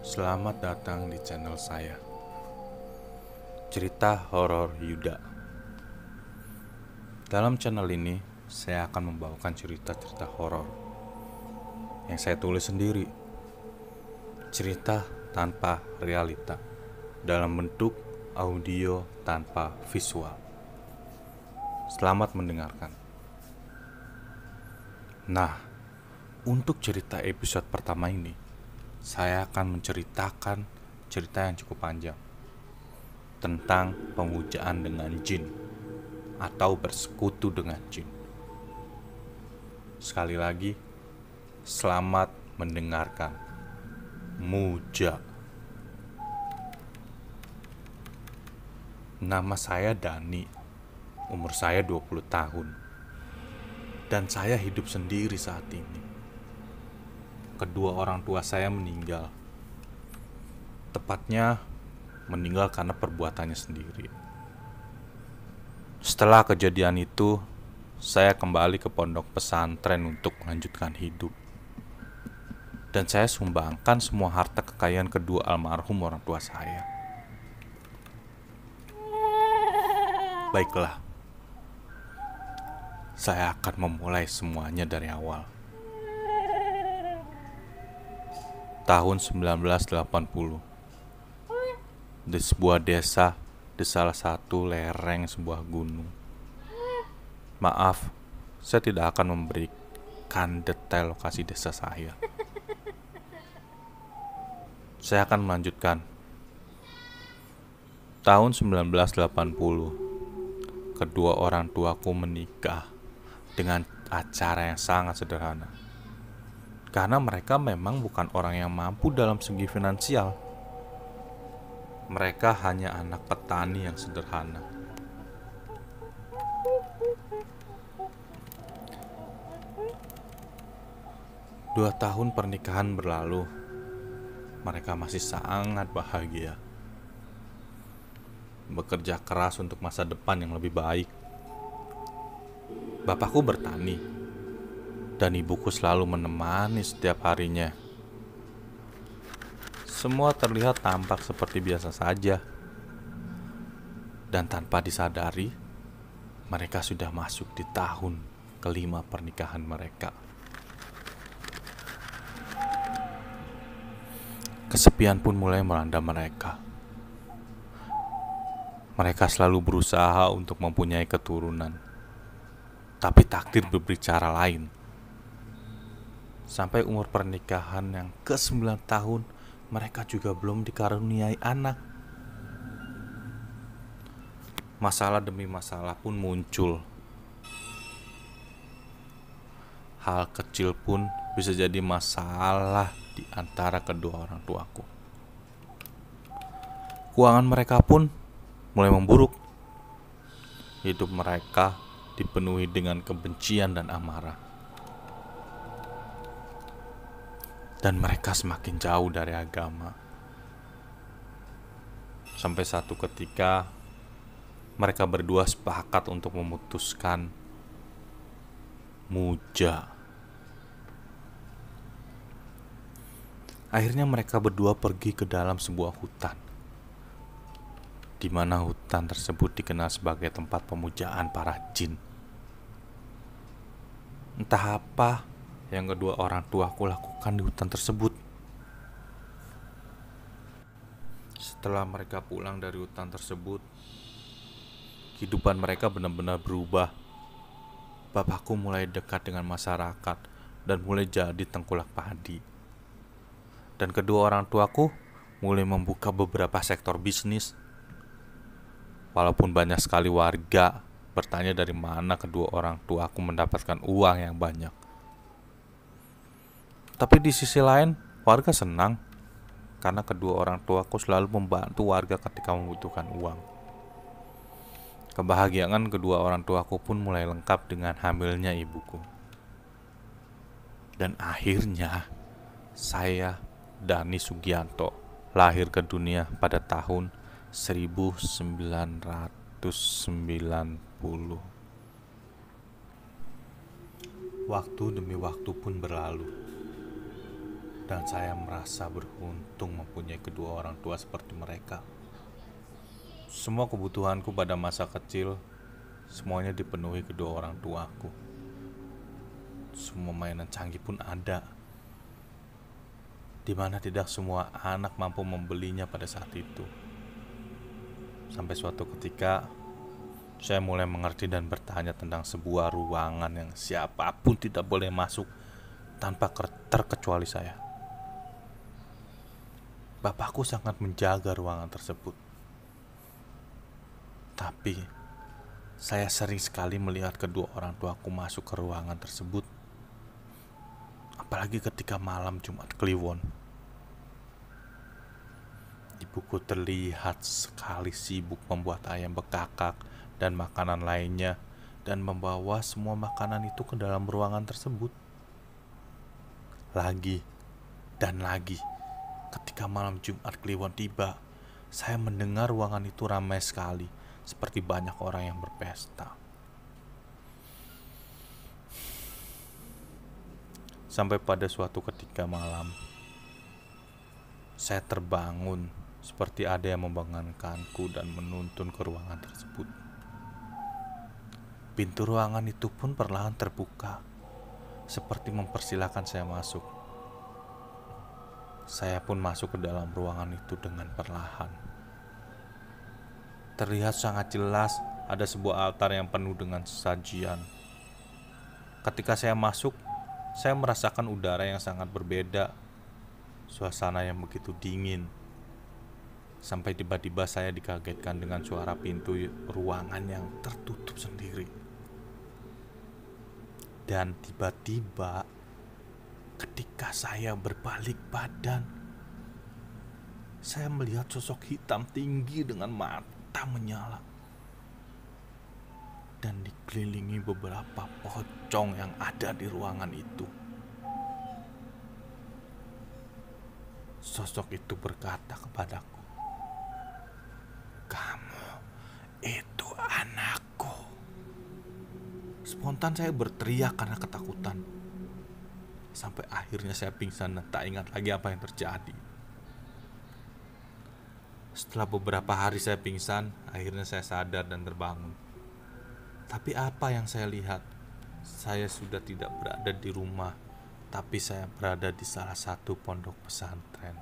Selamat datang di channel saya, Cerita Horor Yuda. Dalam channel ini, saya akan membawakan cerita-cerita horor yang saya tulis sendiri. Cerita tanpa realita, dalam bentuk audio tanpa visual. Selamat mendengarkan. Nah, untuk cerita episode pertama ini, saya akan menceritakan cerita yang cukup panjang tentang pemujaan dengan jin atau bersekutu dengan jin. Sekali lagi, selamat mendengarkan. Muja. Nama saya Dani. Umur saya 20 tahun. Dan saya hidup sendiri saat ini. Kedua orang tua saya meninggal. Tepatnya meninggal karena perbuatannya sendiri. Setelah kejadian itu, saya kembali ke pondok pesantren untuk melanjutkan hidup. Dan saya sumbangkan semua harta kekayaan kedua almarhum orang tua saya. Baiklah, saya akan memulai semuanya dari awal. Tahun 1980, di sebuah desa, di salah satu lereng sebuah gunung. Maaf, saya tidak akan memberikan detail lokasi desa saya. Saya akan melanjutkan. Tahun 1980, kedua orang tuaku menikah dengan acara yang sangat sederhana. Karena mereka memang bukan orang yang mampu dalam segi finansial. Mereka hanya anak petani yang sederhana. Dua tahun pernikahan berlalu, mereka masih sangat bahagia. Bekerja keras untuk masa depan yang lebih baik. Bapakku bertani, dan ibuku selalu menemani setiap harinya. Semua terlihat tampak seperti biasa saja. Dan tanpa disadari, mereka sudah masuk di tahun kelima pernikahan mereka. Kesepian pun mulai melanda mereka. Mereka selalu berusaha untuk mempunyai keturunan. Tapi takdir berbicara lain. Sampai umur pernikahan yang ke-9 tahun, mereka juga belum dikaruniai anak. Masalah demi masalah pun muncul. Hal kecil pun bisa jadi masalah di antara kedua orang tuaku. Keuangan mereka pun mulai memburuk. Hidup mereka dipenuhi dengan kebencian dan amarah. Dan mereka semakin jauh dari agama. Sampai satu ketika mereka berdua sepakat untuk memutuskan muja. Akhirnya mereka berdua pergi ke dalam sebuah hutan, di mana hutan tersebut dikenal sebagai tempat pemujaan para jin. Entah apa yang kedua orang tuaku lakukan di hutan tersebut. Setelah mereka pulang dari hutan tersebut, kehidupan mereka benar-benar berubah. Bapakku mulai dekat dengan masyarakat dan mulai jadi tengkulak padi. Dan kedua orang tuaku mulai membuka beberapa sektor bisnis. Walaupun banyak sekali warga bertanya dari mana kedua orang tuaku mendapatkan uang yang banyak. Tapi di sisi lain, warga senang karena kedua orang tuaku selalu membantu warga ketika membutuhkan uang. Kebahagiaan kedua orang tuaku pun mulai lengkap dengan hamilnya ibuku. Dan akhirnya, saya, Dani Sugianto, lahir ke dunia pada tahun 1990. Waktu demi waktu pun berlalu. Dan saya merasa beruntung mempunyai kedua orang tua seperti mereka. Semua kebutuhanku pada masa kecil semuanya dipenuhi kedua orang tuaku. Semua mainan canggih pun ada, di mana tidak semua anak mampu membelinya pada saat itu. Sampai suatu ketika saya mulai mengerti dan bertanya tentang sebuah ruangan yang siapapun tidak boleh masuk tanpa terkecuali saya. Bapakku sangat menjaga ruangan tersebut. Tapi saya sering sekali melihat kedua orang tuaku masuk ke ruangan tersebut, apalagi ketika malam Jumat Kliwon. Ibuku terlihat sekali sibuk membuat ayam bekakak dan makanan lainnya, dan membawa semua makanan itu ke dalam ruangan tersebut. Lagi dan lagi, ketika malam Jumat Kliwon tiba, saya mendengar ruangan itu ramai sekali, seperti banyak orang yang berpesta. Sampai pada suatu ketika malam, saya terbangun seperti ada yang membangunkanku dan menuntun ke ruangan tersebut. Pintu ruangan itu pun perlahan terbuka, seperti mempersilahkan saya masuk. Saya pun masuk ke dalam ruangan itu dengan perlahan. Terlihat sangat jelas ada sebuah altar yang penuh dengan sajian. Ketika saya masuk, saya merasakan udara yang sangat berbeda, suasana yang begitu dingin. Sampai tiba-tiba saya dikagetkan dengan suara pintu ruangan yang tertutup sendiri. Dan tiba-tiba ketika saya berbalik badan, saya melihat sosok hitam tinggi dengan mata menyala dan dikelilingi beberapa pocong yang ada di ruangan itu. Sosok itu berkata kepadaku, "Kamu itu anakku." Spontan saya berteriak karena ketakutan. Sampai akhirnya saya pingsan dan tak ingat lagi apa yang terjadi. Setelah beberapa hari saya pingsan, akhirnya saya sadar dan terbangun. Tapi apa yang saya lihat? Saya sudah tidak berada di rumah, tapi saya berada di salah satu pondok pesantren.